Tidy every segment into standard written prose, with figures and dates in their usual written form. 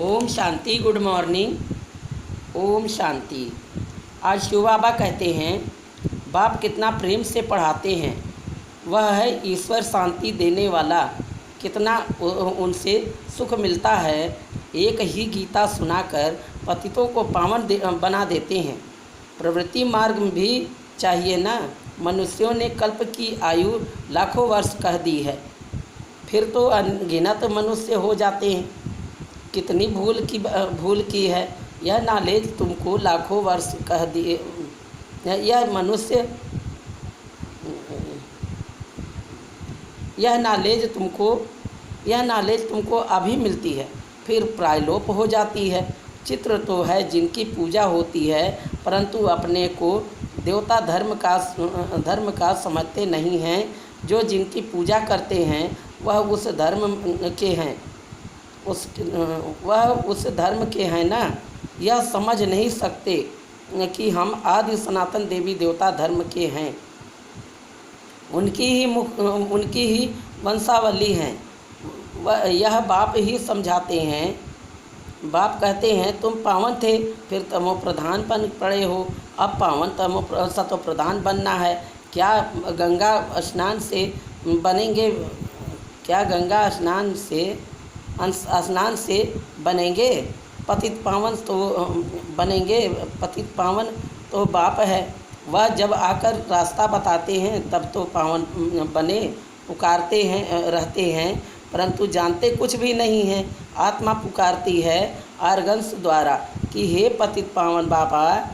Om Shanti. Good morning. Om Shanti. आज शिव बाबा कहते हैं बाप कितना प्रेम से पढ़ाते हैं। वह है ईश्वर शांति देने वाला। कितना उनसे सुख मिलता है। एक ही गीता सुनाकर पतितों को पावन बना देते हैं। प्रवृत्ति मार्ग भी चाहिए ना। मनुष्यों ने कल्प की आयु लाखों वर्ष कह दी है, फिर तो अनगिनत मनुष्य हो जाते हैं। कितनी भूल की है। यह नॉलेज तुमको लाखों वर्ष कह दिए। यह नॉलेज तुमको अभी मिलती है, फिर प्रायलोप हो जाती है। चित्र तो है जिनकी पूजा होती है, परंतु अपने को देवता धर्म का समझते नहीं हैं। जो जिनकी पूजा करते हैं वह उस धर्म के हैं ना। यह समझ नहीं सकते कि हम आदि सनातन देवी देवता धर्म के हैं। उनकी ही वंशावली हैं। यह बाप ही समझाते हैं। बाप कहते हैं तुम पावन थे, फिर तमो प्रधान बन पड़े हो। अब पावन सतो प्रधान बनना है। क्या गंगा स्नान से बनेंगे? क्या गंगा स्नान से बनेंगे? पतित पावन तो बनेंगे। पतित पावन तो बाप है। वह जब आकर रास्ता बताते हैं तब तो पावन बने पुकारते हैं रहते हैं, परंतु जानते कुछ भी नहीं हैं। आत्मा पुकारती है आर्गन्स द्वारा कि हे पतित पावन बाबा,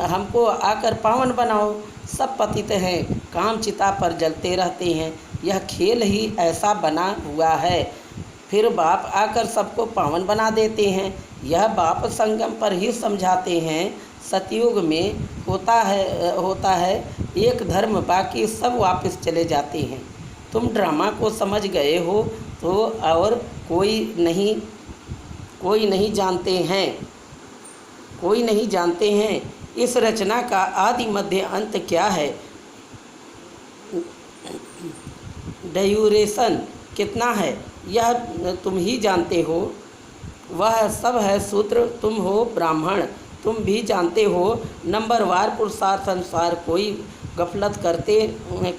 हमको आकर पावन बनाओ। सब पतित हैं, काम चिता पर जलते रहते हैं। यह खेल ही ऐसा बना हुआ है। फिर बाप आकर सबको पावन बना देते हैं। यह बाप संगम पर ही समझाते हैं। सतयुग में होता है एक धर्म, बाकी सब वापस चले जाते हैं। तुम ड्रामा को समझ गए हो तो और कोई नहीं जानते हैं। इस रचना का आदि मध्य अंत क्या है, ड्यूरेशन कितना है, यह तुम ही जानते हो। वह सब है सूत्र। तुम हो ब्राह्मण, तुम भी जानते हो। नंबरवार पुरुषार्थ अनुसार कोई गफलत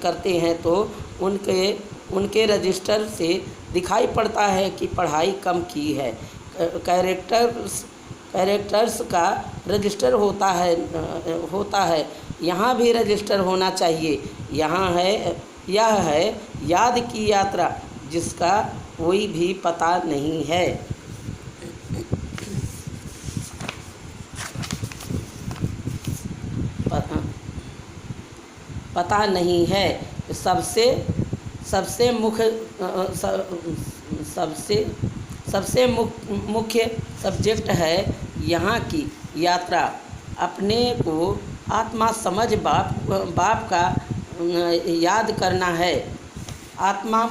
करते हैं तो उनके रजिस्टर से दिखाई पड़ता है कि पढ़ाई कम की है। कैरेक्टर्स का रजिस्टर होता है। यहाँ भी रजिस्टर होना चाहिए। यह है याद की यात्रा जिसका कोई भी पता नहीं है। पता नहीं है। सबसे मुख्य सब्जेक्ट है यहाँ की यात्रा। अपने को आत्मा समझ बाप का याद करना है। आत्मा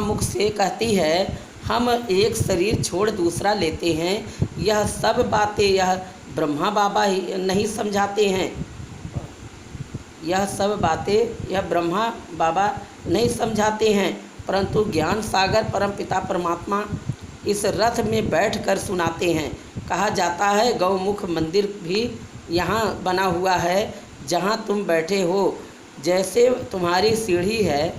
मुख से कहती है हम एक शरीर छोड़ दूसरा लेते हैं। यह सब बातें यह ब्रह्मा बाबा ही नहीं समझाते हैं। यह सब बातें यह ब्रह्मा बाबा नहीं समझाते हैं, परंतु ज्ञान सागर परमपिता परमात्मा इस रथ में बैठकर सुनाते हैं। कहा जाता है गौमुख मंदिर भी यहाँ बना हुआ है जहाँ तुम बैठे हो। जैसे तुम्हारी सीढ़ी है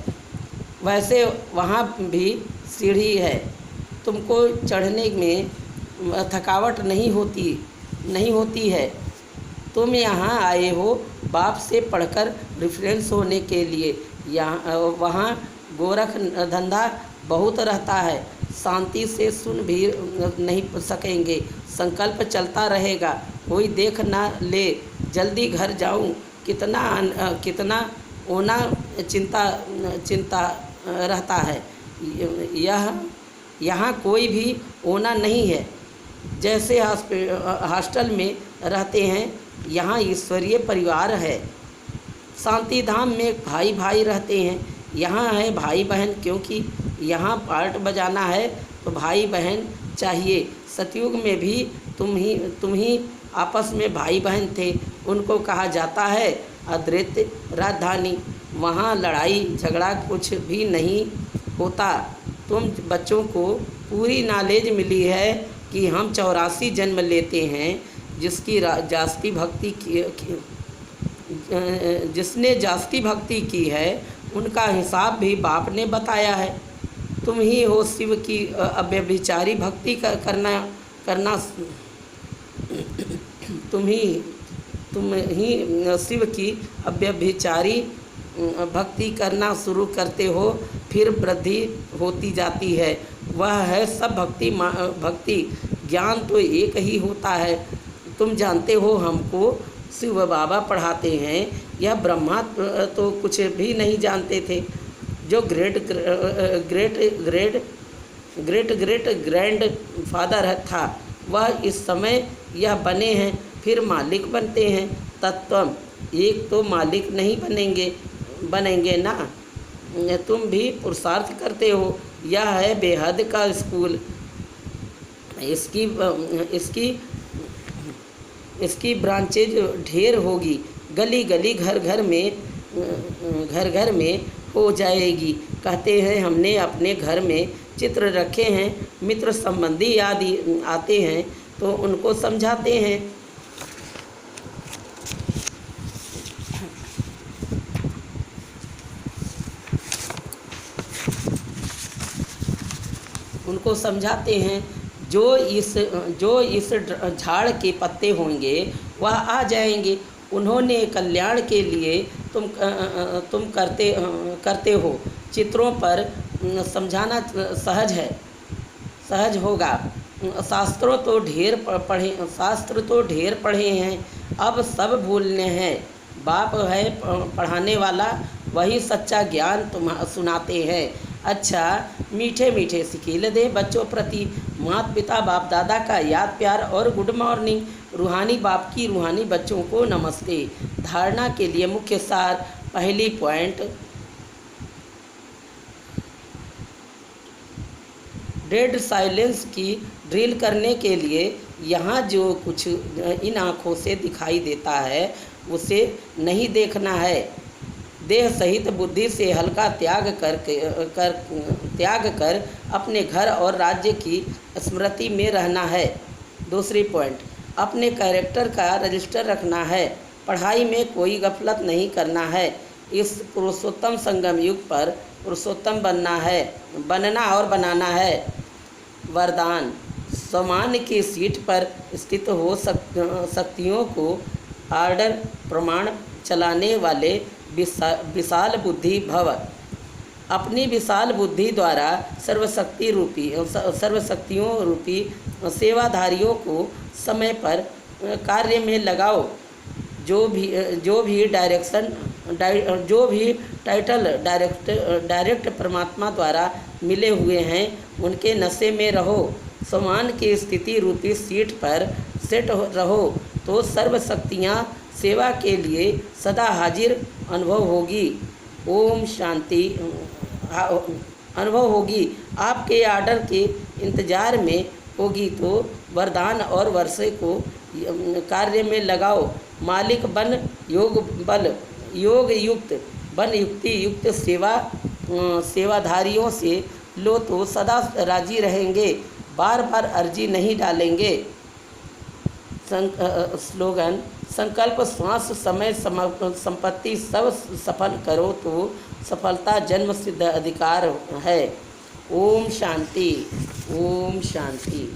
वैसे वहाँ भी सीढ़ी है। तुमको चढ़ने में थकावट नहीं होती है। तुम यहाँ आए हो बाप से पढ़कर रिफ्रेंस होने के लिए। वहाँ गोरख धंधा बहुत रहता है। शांति से सुन भी नहीं सकेंगे। संकल्प चलता रहेगा, कोई देख ना ले, जल्दी घर जाऊं। कितना ओना चिंता रहता है। यहाँ कोई भी ओना नहीं है। जैसे हॉस्टल में रहते हैं, यहाँ ईश्वरीय परिवार है। शांति धाम में भाई रहते हैं। यहाँ है भाई बहन, क्योंकि यहाँ पार्ट बजाना है तो भाई बहन चाहिए। सतयुग में भी तुम ही आपस में भाई बहन थे। उनको कहा जाता है अद्वैत राजधानी। वहाँ लड़ाई झगड़ा कुछ भी नहीं होता। तुम बच्चों को पूरी नॉलेज मिली है कि हम 84 जन्म लेते हैं। जिसकी जास्ती भक्ति जिसने जास्ती भक्ति की है उनका हिसाब भी बाप ने बताया है। तुम ही हो शिव की अव्यभिचारी भक्ति करना तुम ही शिव की अव्यभिचारी भक्ति करना शुरू करते हो, फिर वृद्धि होती जाती है। वह है सब भक्ति ज्ञान तो एक ही होता है। तुम जानते हो हमको शिव बाबा पढ़ाते हैं। यह ब्रह्मा तो कुछ भी नहीं जानते थे। जो ग्रेट ग्रैंड फादर था वह इस समय यह बने हैं, फिर मालिक बनते हैं। तत्व एक तो मालिक नहीं बनेंगे ना। तुम भी पुरुषार्थ करते हो। यह है बेहद का स्कूल। इसकी ब्रांचेज ढेर होगी। गली गली घर घर में हो जाएगी। कहते हैं हमने अपने घर में चित्र रखे हैं। मित्र संबंधी आदि आते हैं तो उनको समझाते हैं। जो इस झाड़ के पत्ते होंगे वह आ जाएंगे। उन्होंने कल्याण के लिए तुम करते हो। चित्रों पर समझाना सहज होगा। शास्त्र तो ढेर पढ़े हैं, अब सब भूलने हैं। बाप है पढ़ाने वाला, वही सच्चा ज्ञान सुनाते हैं। अच्छा, मीठे मीठे सिकील दे बच्चों प्रति। माता पिता बाप दादा का याद प्यार और गुड मॉर्निंग। रूहानी बाप की रूहानी बच्चों को नमस्ते। धारणा के लिए मुख्य सार। पहली पॉइंट, डेड साइलेंस की ड्रिल करने के लिए यहाँ जो कुछ इन आँखों से दिखाई देता है उसे नहीं देखना है। देह सहित बुद्धि से हल्का त्याग कर अपने घर और राज्य की स्मृति में रहना है। दूसरी पॉइंट, अपने कैरेक्टर का रजिस्टर रखना है। पढ़ाई में कोई गफलत नहीं करना है। इस पुरुषोत्तम संगम युग पर पुरुषोत्तम बनना और बनाना है। वरदान, सामान्य की सीट पर स्थित हो शक्तियों को आर्डर प्रमाण चलाने वाले विशाल बुद्धि भव। अपनी विशाल बुद्धि द्वारा सर्वशक्तियों रूपी सेवाधारियों को समय पर कार्य में लगाओ। जो भी टाइटल डायरेक्ट परमात्मा द्वारा मिले हुए हैं उनके नशे में रहो। समान की स्थिति रूपी सीट पर सेट रहो तो सर्व शक्तियाँ सेवा के लिए सदा हाजिर अनुभव होगी। ओम शांति अनुभव होगी। आपके आर्डर के इंतजार में होगी तो वरदान और वर्षे को कार्य में लगाओ। मालिक बन योग युक्ति युक्त सेवाधारियों से लो तो सदा राजी रहेंगे, बार बार अर्जी नहीं डालेंगे। स्लोगन, संकल्प श्वास समय संपत्ति सब सफल करो तो सफलता जन्म सिद्ध अधिकार है। ओम शांति, ओम शांति।